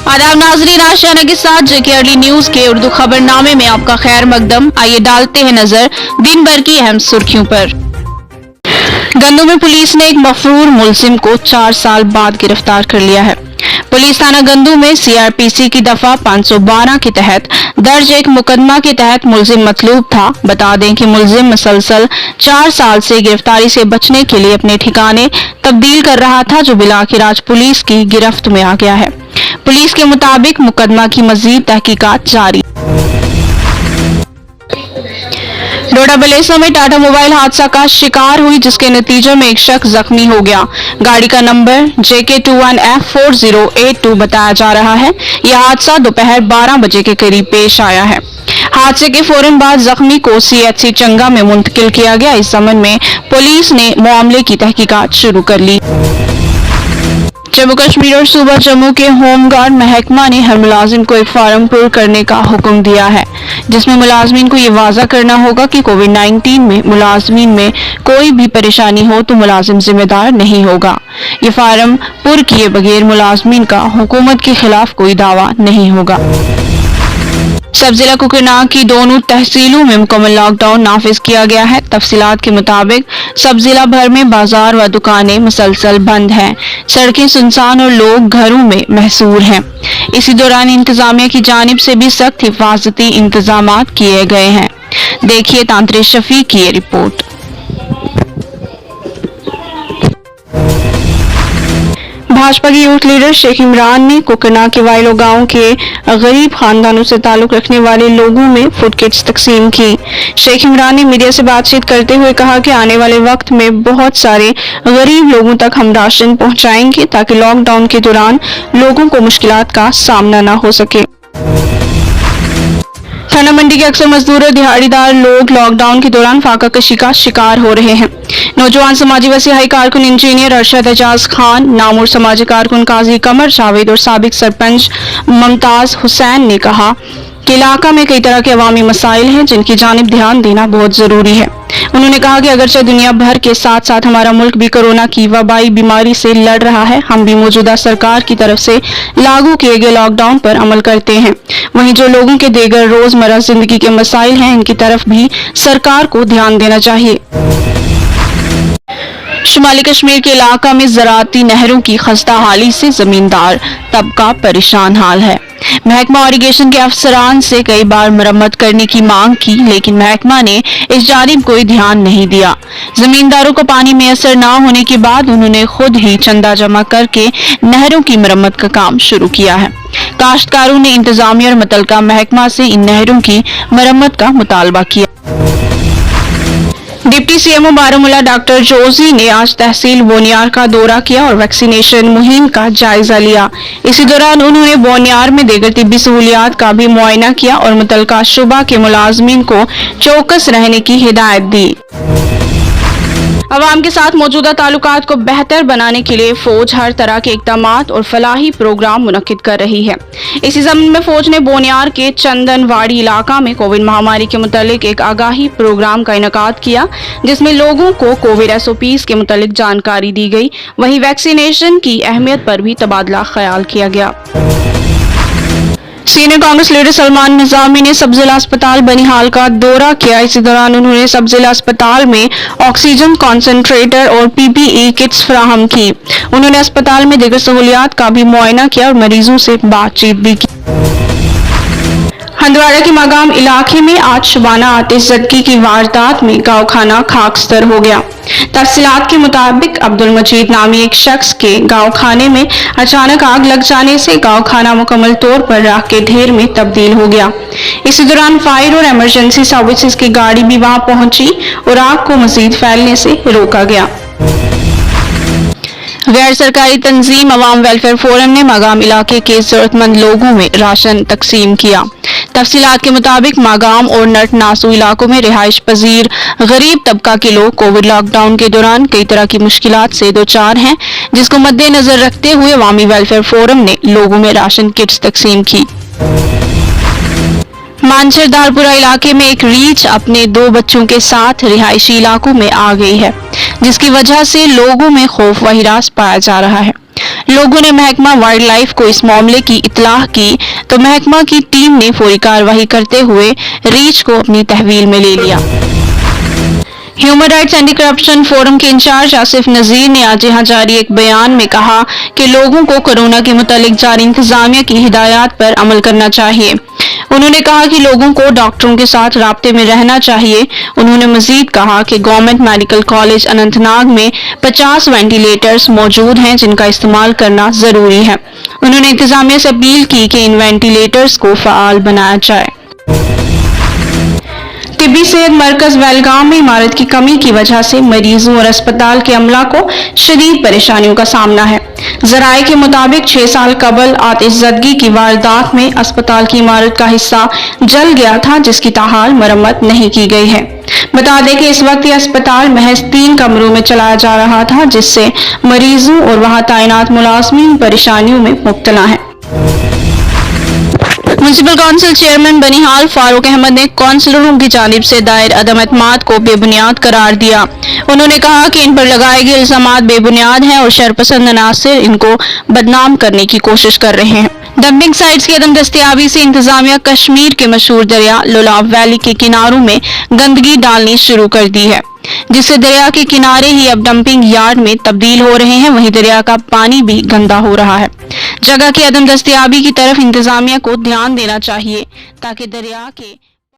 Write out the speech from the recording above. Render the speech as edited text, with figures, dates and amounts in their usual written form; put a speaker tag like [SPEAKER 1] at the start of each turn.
[SPEAKER 1] आदाब नाजरीन, आशियाना के साथ जेके अर्ली न्यूज के उर्दू खबरनामे में आपका खैर मकदम। आइए डालते हैं नजर दिन भर की अहम सुर्खियों पर। गंदू में पुलिस ने एक मफरूर मुलजिम को 4 साल बाद गिरफ्तार कर लिया है। पुलिस थाना गंदू में सीआरपीसी की दफा 512 के तहत दर्ज एक मुकदमा के तहत मुलजिम मतलूब था। बता दें कि मुलजिम मुसलसल 4 साल से गिरफ्तारी से बचने के लिए अपने ठिकाने तब्दील कर रहा था, जो बिलाखिराज पुलिस की गिरफ्त में आ गया है। पुलिस के मुताबिक मुकदमा की मजीद तहकीकात जारी। डोडा बलेसा में टाटा मोबाइल हादसा का शिकार हुई, जिसके नतीजे में एक शख्स जख्मी हो गया। गाड़ी का नंबर JK21F4082 बताया जा रहा है। यह हादसा दोपहर 12 बजे के करीब पेश आया है। हादसे के फौरन बाद जख्मी को CHC चंगा में मुंतकिल किया गया। इस संबंध में पुलिस ने मामले की तहकीकात शुरू कर ली। जम्मू कश्मीर और सूबा जम्मू के होमगार्ड महकमा ने हर मुलाजिम को एक फार्म पुर करने का हुक्म दिया है, जिसमें मुलाजमीन को ये वाज़ा करना होगा कि कोविड-19 में मुलाजमीन में कोई भी परेशानी हो तो मुलाजिम जिम्मेदार नहीं होगा। ये फार्म पुर किए बगैर मुलाजमीन का हुकूमत के खिलाफ कोई दावा नहीं होगा। सब जिला कुकरनाग की दोनों तहसीलों में मुकम्मल लॉकडाउन नाफिज किया गया है। तफसीलात के मुताबिक सब जिला भर में बाजार व दुकानें मुसलसल बंद हैं, सड़कें सुनसान और लोग घरों में महसूर हैं। इसी दौरान इंतजामिया की जानिब से भी सख्त हिफाजती इंतजामात किए गए हैं। देखिए तांत्रिक शफीक की ये रिपोर्ट। भाजपा के यूथ लीडर शेख इमरान ने कुकरनाग के वाइलो गांव के गरीब खानदानों से ताल्लुक रखने वाले लोगों में फूड किट्स तकसीम की। शेख इमरान ने मीडिया से बातचीत करते हुए कहा कि आने वाले वक्त में बहुत सारे गरीब लोगों तक हम राशन पहुंचाएंगे, ताकि लॉकडाउन के दौरान लोगों को मुश्किलात का सामना न हो सके। थाना मंडी के अक्सर मजदूर और दिहाड़ीदार लोग लॉकडाउन के दौरान फाका कशी का शिकार हो रहे हैं। नौजवान समाजी व सियाही कारकुन इंजीनियर अरशद एजाज खान, नामुर समाजी कारकुन काजी कमर जावेद और साबिक सरपंच मुमताज हुसैन ने कहा कि इलाका में कई तरह के अवामी मसाइल हैं, जिनकी जानिब ध्यान देना बहुत जरूरी है। उन्होंने कहा कि अगरचे दुनिया भर के साथ साथ हमारा मुल्क भी कोरोना की वबाई बीमारी से लड़ रहा है, हम भी मौजूदा सरकार की तरफ से लागू किए गए लॉकडाउन पर अमल करते हैं। वहीं जो लोगों के दीगर रोजमर्रा जिंदगी के मसाइल हैं, इनकी तरफ भी सरकार को ध्यान देना चाहिए। शुमाली कश्मीर के इलाका में ज़राअती नहरों की खस्ता हाली से जमींदार तबका परेशान हाल है। महकमा इरिगेशन के अफसरान से कई बार मरम्मत करने की मांग की, लेकिन महकमा ने इस जानिब कोई ध्यान नहीं दिया। जमींदारों को पानी मैसर न होने के बाद उन्होंने खुद ही चंदा जमा करके नहरों की मरम्मत का काम शुरू किया है। काश्तकारों ने इंतजामिया और मुतलका महकमा से इन नहरों की मरम्मत का मुतालबा किया। Deputy CMO Baramulla doctor Joji ने आज तहसील बोनियार का दौरा किया और वैक्सीनेशन मुहिम का जायजा लिया। इसी दौरान उन्होंने बोनियार में दीगर तिब्बी सहूलियात का भी मुआयना किया और मुतलका शुबा के मुलाजमीन को चौकस रहने की हिदायत दी। अवाम के साथ मौजूदा ताल्लुकात को बेहतर बनाने के लिए फौज हर तरह के इक़दामात और फलाही प्रोग्राम मुनक्किद कर रही है। इसी ज़मीन में फौज ने बोनियार के चंदनवाड़ी इलाका में कोविड महामारी के मुतालिक एक आगाही प्रोग्राम का इनेकाद किया, जिसमें लोगों को कोविड SOPs के मुतालिक जानकारी दी गई। वहीं वैक्सीनेशन की अहमियत पर भी तबादला ख्याल किया गया। सीनियर कांग्रेस लीडर सलमान निजामी ने सब जिला अस्पताल बनिहाल का दौरा किया। इसी दौरान उन्होंने सब जिला अस्पताल में ऑक्सीजन कॉन्सेंट्रेटर और PPE किट्स फराहम की। उन्होंने अस्पताल में दीगर सहूलियात का भी मुआयना किया और मरीजों से बातचीत भी की। हंदवाड़ा के मागाम इलाके में आज शुबाना आतिशज़दगी की वारदात में गाँव खाना खाकस्तर हो गया। तफसीलात के मुताबिक अब्दुल मजीद नामी एक शख्स के गाँव खाने में अचानक आग लग जाने से गाँव खाना मुकम्मल तौर पर राख के ढेर में तब्दील हो गया। इसी दौरान फायर और इमरजेंसी सर्विसेज की गाड़ी भी वहां पहुंची और आग को मजीद फैलने से रोका गया। गैर सरकारी तंजीम अवाम वेलफेयर फोरम ने मागाम इलाके के जरूरतमंद लोगों में राशन तकसीम किया। तफसीलात के मुताबिक मागाम और नट नासू इलाकों में रिहाइश पजीर गरीब तबका के लोग कोविड लॉकडाउन के दौरान कई तरह की मुश्किलात से दो चार हैं, जिसको मद्देनजर रखते हुए अवामी वेलफेयर फोरम ने लोगों में राशन किट्स तकसीम की। मानसर दारपुरा इलाके में एक रीछ अपने 2 बच्चों के साथ रिहायशी इलाकों में आ गई है, जिसकी वजह से लोगों में खौफ व हिरास पाया जा रहा है। लोगों ने महकमा वाइल्ड लाइफ को इस मामले की इत्तलाह की तो महकमा की टीम ने फौरी कार्रवाई करते हुए रीछ को अपनी तहवील में ले लिया। Human rights anti corruption forum के इंचार्ज आसिफ नजीर ने आज यहाँ जारी एक बयान में कहा कि लोगों को कोरोना के मुतालिक जारी इंतजामिया की हिदायत पर अमल करना चाहिए। उन्होंने कहा कि लोगों को डॉक्टरों के साथ राब्ते में रहना चाहिए। उन्होंने मजीद कहा कि गवर्नमेंट मेडिकल कॉलेज अनंतनाग में 50 वेंटिलेटर्स मौजूद हैं जिनका इस्तेमाल करना जरूरी है। उन्होंने इंतजामिया से अपील की कि इन वेंटिलेटर्स को फाल बनाया जाए। तिब्बी सेहत मरकज बेलगाम में इमारत की कमी की वजह से मरीजों और अस्पताल के अमला को शदीद परेशानियों का सामना है। जराये के मुताबिक 6 साल कबल आतिशज़दगी की वारदात में अस्पताल की इमारत का हिस्सा जल गया था जिसकी ताहाल मरम्मत नहीं की गई है। बता दें कि इस वक्त ये अस्पताल महज 3 कमरों में चलाया जा रहा था जिससे मरीजों और वहां तैनात मुलाजमीन परेशानियों में मुब्तला हैं। Municipal council chairman Banihal Farooq Ahmad ने काउंसिलरों की जानिब से दायर अदम एतमाद को बेबुनियाद करार दिया। उन्होंने कहा कि इन पर लगाए गए इल्जामात बेबुनियाद हैं और शरपसंद अनासिर इनको बदनाम करने की कोशिश कर रहे हैं। डंपिंग साइट्स की अदम दस्तियाबी से इंतजामिया कश्मीर के मशहूर दरिया लोलाब वैली के किनारों में गंदगी डालनी शुरू कर दी है जिससे दरिया के किनारे ही अब डंपिंग यार्ड में तब्दील हो रहे हैं। वहीं दरिया का पानी भी गंदा हो रहा है। जगह की अदम दस्तियाबी की तरफ इंतजामिया को ध्यान देना चाहिए ताकि दरिया के